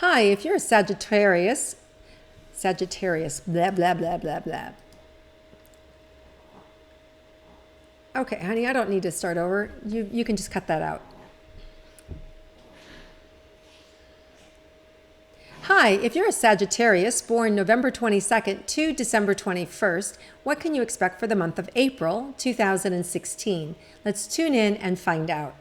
Hi, if you're a Sagittarius, blah, blah, blah, blah, blah. Okay, honey, I don't need to start over. You can just cut that out. Hi, if you're a Sagittarius born November 22nd to December 21st, what can you expect for the month of April 2016? Let's tune in and find out.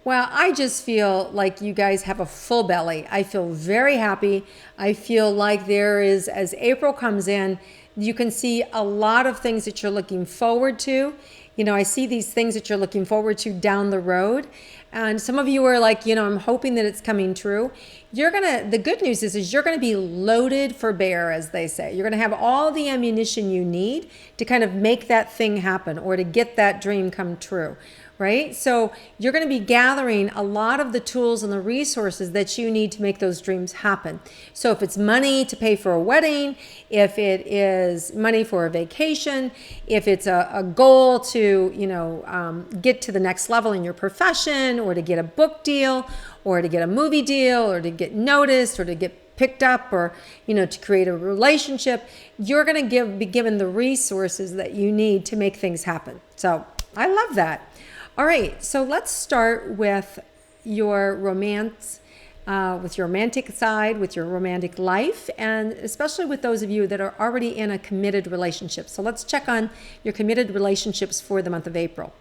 Well, I just feel like you guys have a full belly. I feel very happy. I feel like there is, as April comes in, you can see a lot of things that you're looking forward to. You know, I see these things that you're looking forward to down the road. And some of you are like, I'm hoping that it's coming true. The good news is you're going to be loaded for bear, as they say. You're going to have all the ammunition you need to kind of make that thing happen or to get that dream come true. Right? So you're going to be gathering a lot of the tools and the resources that you need to make those dreams happen. So if it's money to pay for a wedding, if it is money for a vacation, if it's a goal to, get to the next level in your profession or to get a book deal or to get a movie deal or to get noticed or to get picked up or, to create a relationship, you're going to be given the resources that you need to make things happen. So I love that. All right, so let's start with your romance, with your romantic side, with your romantic life, and especially with those of you that are already in a committed relationship. So let's check on your committed relationships for the month of April.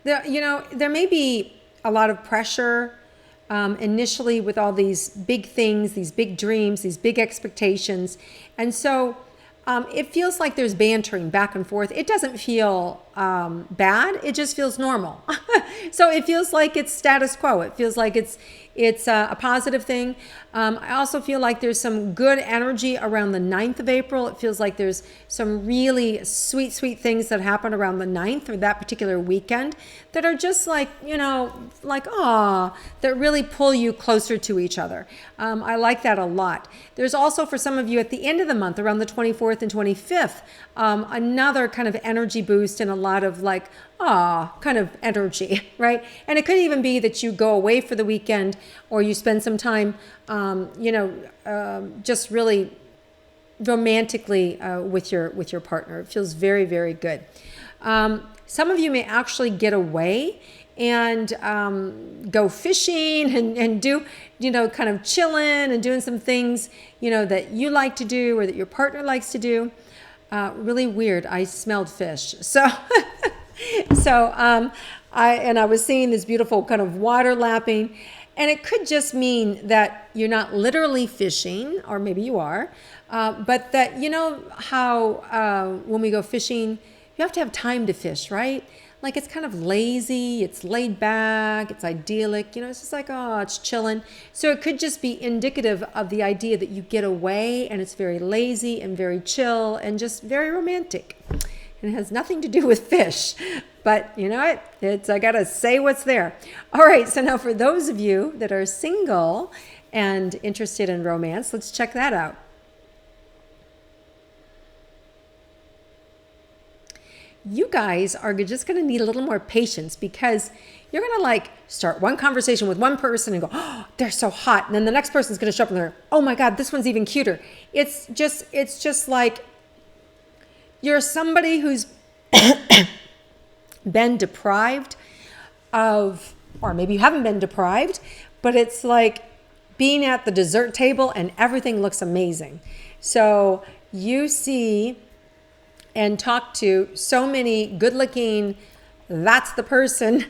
There may be a lot of pressure initially with all these big things, these big dreams, these big expectations, and so it feels like there's bantering back and forth. It doesn't feel bad. It just feels normal. So it feels like it's status quo. It feels like it's a positive thing. I also feel like there's some good energy around the 9th of April. It feels like there's some really sweet, sweet things that happen around the 9th or that particular weekend that are just like, that really pull you closer to each other. I like that a lot. There's also, for some of you at the end of the month, around the 24th and 25th, another kind of energy boost and a lot of kind of energy, right? And it could even be that you go away for the weekend or you spend some time, just really romantically with your partner. It feels very, very good. Some of you may actually get away and go fishing and do, kind of chilling and doing some things, that you like to do or that your partner likes to do. Really weird. I smelled fish. So, I was seeing this beautiful kind of water lapping, and it could just mean that you're not literally fishing, or maybe you are, but that, how when we go fishing, you have to have time to fish, right? Like it's kind of lazy, it's laid back, it's idyllic, it's just like, it's chilling. So it could just be indicative of the idea that you get away and it's very lazy and very chill and just very romantic. And it has nothing to do with fish, but you know what? I gotta say what's there. All right, so now for those of you that are single and interested in romance, let's check that out. You guys are just going to need a little more patience because you're going to start one conversation with one person and go, oh, they're so hot. And then the next person's going to show up and they're, oh my God, this one's even cuter. It's just like you're somebody who's been deprived of, or maybe you haven't been deprived, but it's like being at the dessert table and everything looks amazing. So you see and talk to so many good-looking, that's the person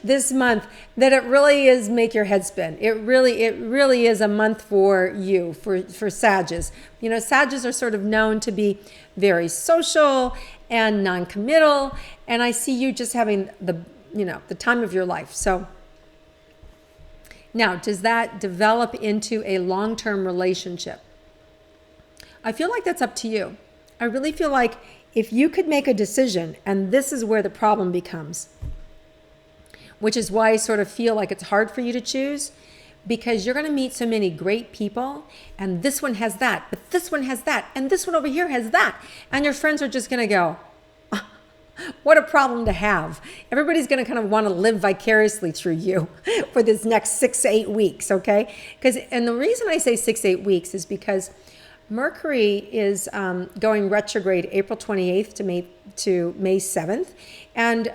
this month, that it really is make your head spin. It really is a month for you, for Sages. Sages are sort of known to be very social and non-committal, and I see you just having the time of your life. So now, does that develop into a long-term relationship? I feel like that's up to you. I really feel like if you could make a decision, and this is where the problem becomes, which is why I sort of feel like it's hard for you to choose, because you're going to meet so many great people, and this one has that, but this one has that, and this one over here has that, and your friends are just going to go, What a problem to have. Everybody's going to kind of want to live vicariously through you for this next 6 to 8 weeks, okay? And the reason I say 6 to 8 weeks is because Mercury is going retrograde April 28th to May 7th,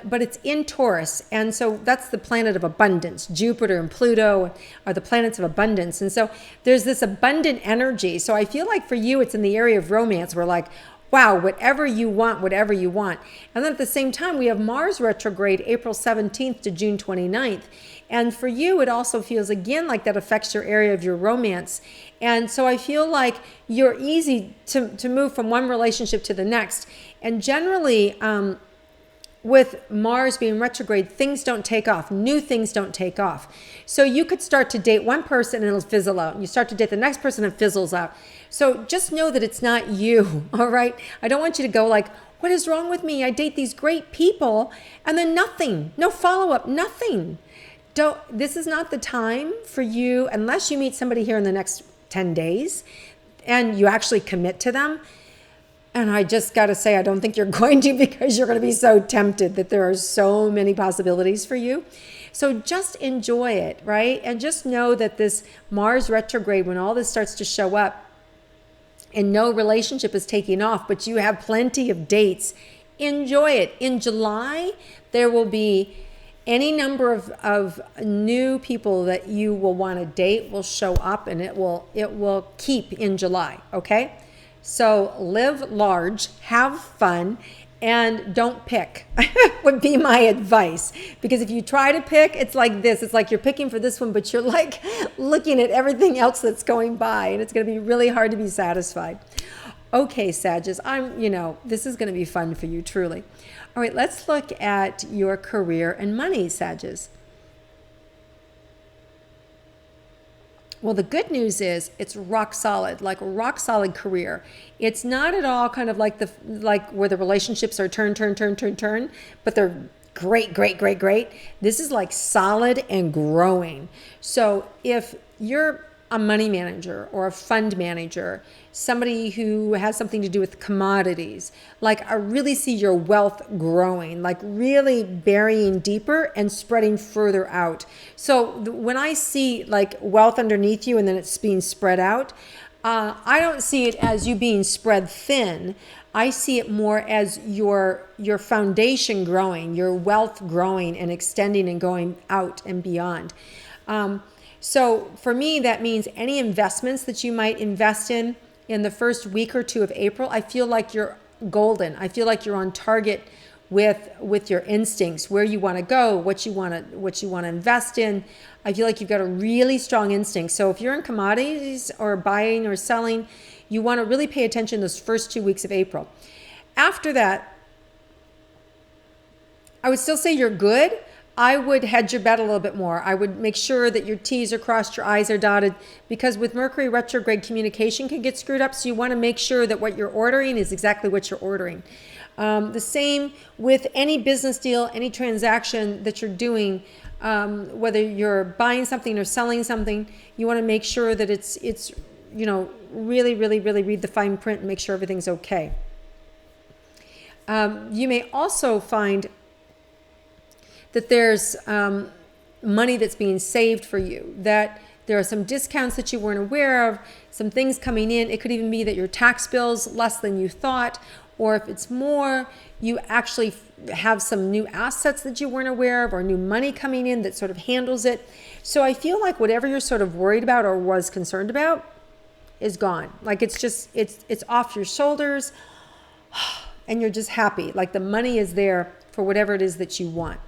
but it's in Taurus, and so that's the planet of abundance. Jupiter and Pluto are the planets of abundance, and so there's this abundant energy. So I feel like for you, it's in the area of romance. We're like, wow, whatever you want, whatever you want. And then at the same time, we have Mars retrograde April 17th to June 29th. And for you, it also feels again like that affects your area of your romance. And so I feel like you're easy to move from one relationship to the next. And generally, with Mars being retrograde, things don't take off. New things don't take off. So you could start to date one person and it'll fizzle out. You start to date the next person and it fizzles out. So just know that it's not you, all right? I don't want you to go like, what is wrong with me? I date these great people and then nothing, no follow-up, nothing. This is not the time for you, unless you meet somebody here in the next 10 days and you actually commit to them. And I just got to say, I don't think you're going to, because you're going to be so tempted that there are so many possibilities for you. So just enjoy it, right? And just know that this Mars retrograde, when all this starts to show up and no relationship is taking off, but you have plenty of dates, enjoy it. In July, there will be any number of new people that you will want to date will show up, and it will keep in July, okay? So live large, have fun, and don't pick would be my advice. Because if you try to pick, it's like this. It's like you're picking for this one, but you're like looking at everything else that's going by, and it's going to be really hard to be satisfied. Okay, Sagittarius, this is going to be fun for you, truly. All right, let's look at your career and money, Sagittarius. Well, the good news is it's rock solid, like a rock solid career. It's not at all kind of like where the relationships are turn, but they're great. This is like solid and growing. So if you're a money manager or a fund manager, somebody who has something to do with commodities, like I really see your wealth growing, like really burying deeper and spreading further out. So when I see like wealth underneath you and then it's being spread out, I don't see it as you being spread thin. I see it more as your foundation growing, your wealth growing and extending and going out and beyond. So for me, that means any investments that you might invest in the first week or two of April, I feel like you're golden. I feel like you're on target with your instincts, where you want to go, what you want to invest in. I feel like you've got a really strong instinct. So if you're in commodities or buying or selling, you want to really pay attention those first 2 weeks of April. After that, I would still say you're good. I would hedge your bet a little bit more. I would make sure that your T's are crossed, your I's are dotted, because with Mercury retrograde, communication can get screwed up. So you want to make sure that what you're ordering is exactly what you're ordering. The same with any business deal, any transaction that you're doing, whether you're buying something or selling something, you want to make sure that it's really read the fine print and make sure everything's okay. You may also find that there's money that's being saved for you, that there are some discounts that you weren't aware of, some things coming in. It could even be that your tax bill's less than you thought, or if it's more, you actually have some new assets that you weren't aware of, or new money coming in that sort of handles it. So I feel like whatever you're sort of worried about or was concerned about is gone. Like it's off your shoulders and you're just happy. Like the money is there for whatever it is that you want.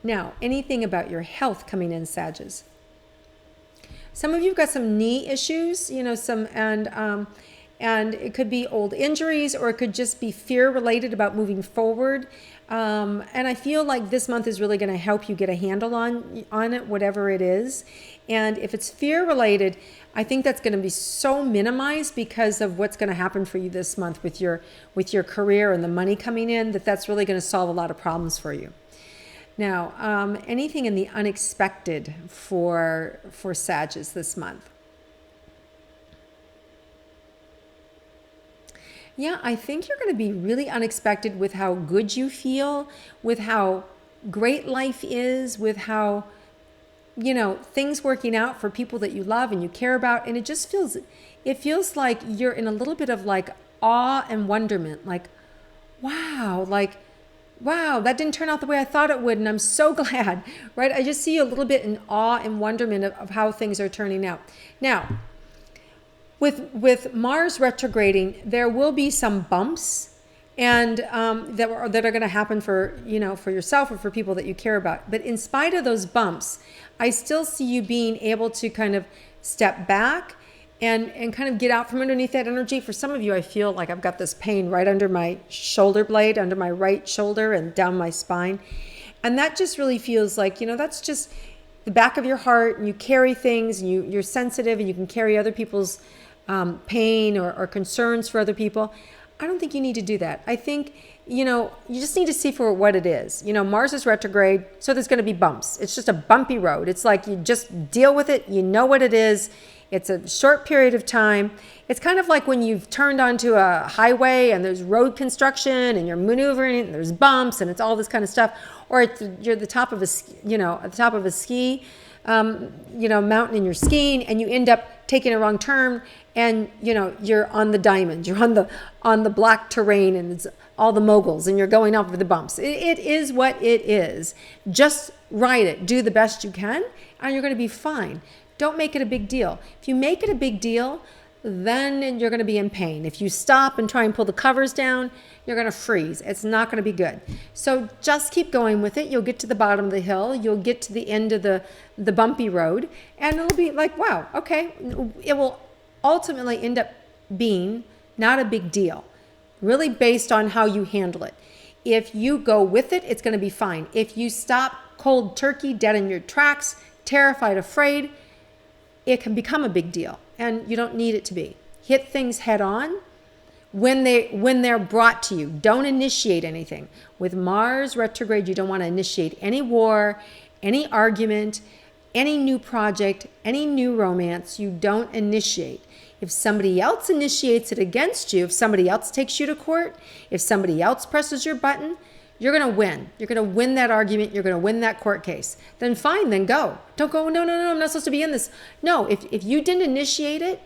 Now, anything about your health coming in, Sagittarius? Some of you've got some knee issues, and it could be old injuries, or it could just be fear related about moving forward. And I feel like this month is really going to help you get a handle on it, whatever it is. And if it's fear related, I think that's going to be so minimized because of what's going to happen for you this month with your career and the money coming in, that's really going to solve a lot of problems for you. Now, anything in the unexpected for Sagittarius this month? Yeah, I think you're going to be really unexpected with how good you feel, with how great life is, with how, things working out for people that you love and you care about. And it feels like you're in a little bit of like awe and wonderment. Wow, like, wow, that didn't turn out the way I thought it would. And I'm so glad, right? I just see you a little bit in awe and wonderment of how things are turning out. Now, with Mars retrograding, there will be some bumps, and that are going to happen for yourself or for people that you care about. But in spite of those bumps, I still see you being able to kind of step back and kind of get out from underneath that energy. For some of you, I feel like I've got this pain right under my shoulder blade, under my right shoulder and down my spine. And that just really feels like, that's just the back of your heart, and you carry things, and you're sensitive, and you can carry other people's pain or concerns for other people. I don't think you need to do that. I think, you just need to see for what it is. Mars is retrograde, so there's going to be bumps. It's just a bumpy road. It's like you just deal with it. You know what it is. It's a short period of time. It's kind of like when you've turned onto a highway and there's road construction and you're maneuvering and there's bumps and it's all this kind of stuff. Or you're at the top of a ski, mountain and you're skiing, and you end up taking a wrong turn, and you're on the diamond, you're on the black terrain, and it's all the moguls, and you're going over the bumps. It is what it is. Just ride it, do the best you can, and you're going to be fine. Don't make it a big deal. If you make it a big deal, then you're going to be in pain. If you stop and try and pull the covers down, you're going to freeze. It's not going to be good. So just keep going with it. You'll get to the bottom of the hill. You'll get to the end of the bumpy road, and it'll be like, wow, okay. It will ultimately end up being not a big deal, really based on how you handle it. If you go with it, it's going to be fine. If you stop cold turkey, dead in your tracks, terrified, afraid, it can become a big deal, and you don't need it to be. Hit things head on when they're brought to you. Don't initiate anything. With Mars retrograde, you don't want to initiate any war, any argument, any new project, any new romance. You don't initiate. If somebody else initiates it against you, if somebody else takes you to court, if somebody else presses your button, you're going to win. You're going to win that argument. You're going to win that court case. Then fine, then go. Don't go, no, I'm not supposed to be in this. No, if you didn't initiate it,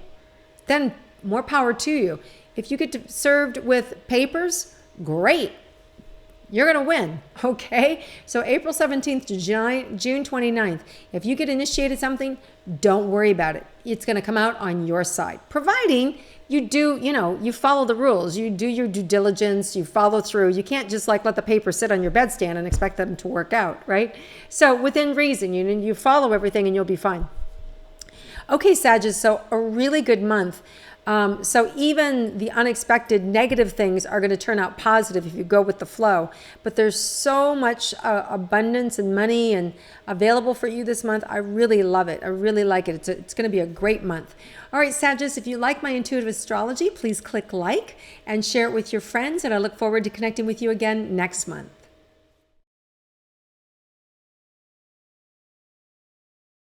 then more power to you. If you get served with papers, great. You're going to win, okay? So April 17th to June 29th, if you get initiated something, don't worry about it. It's going to come out on your side, providing you do, you follow the rules. You do your due diligence. You follow through. You can't just let the paper sit on your bedstand and expect them to work out, right? So within reason, you follow everything and you'll be fine. Okay, Sagittarius, so a really good month. So even the unexpected negative things are going to turn out positive if you go with the flow. But there's so much abundance and money and available for you this month. I really love it. I really like it. It's going to be a great month. All right, Sagittarius, if you like my intuitive astrology, please click like and share it with your friends. And I look forward to connecting with you again next month.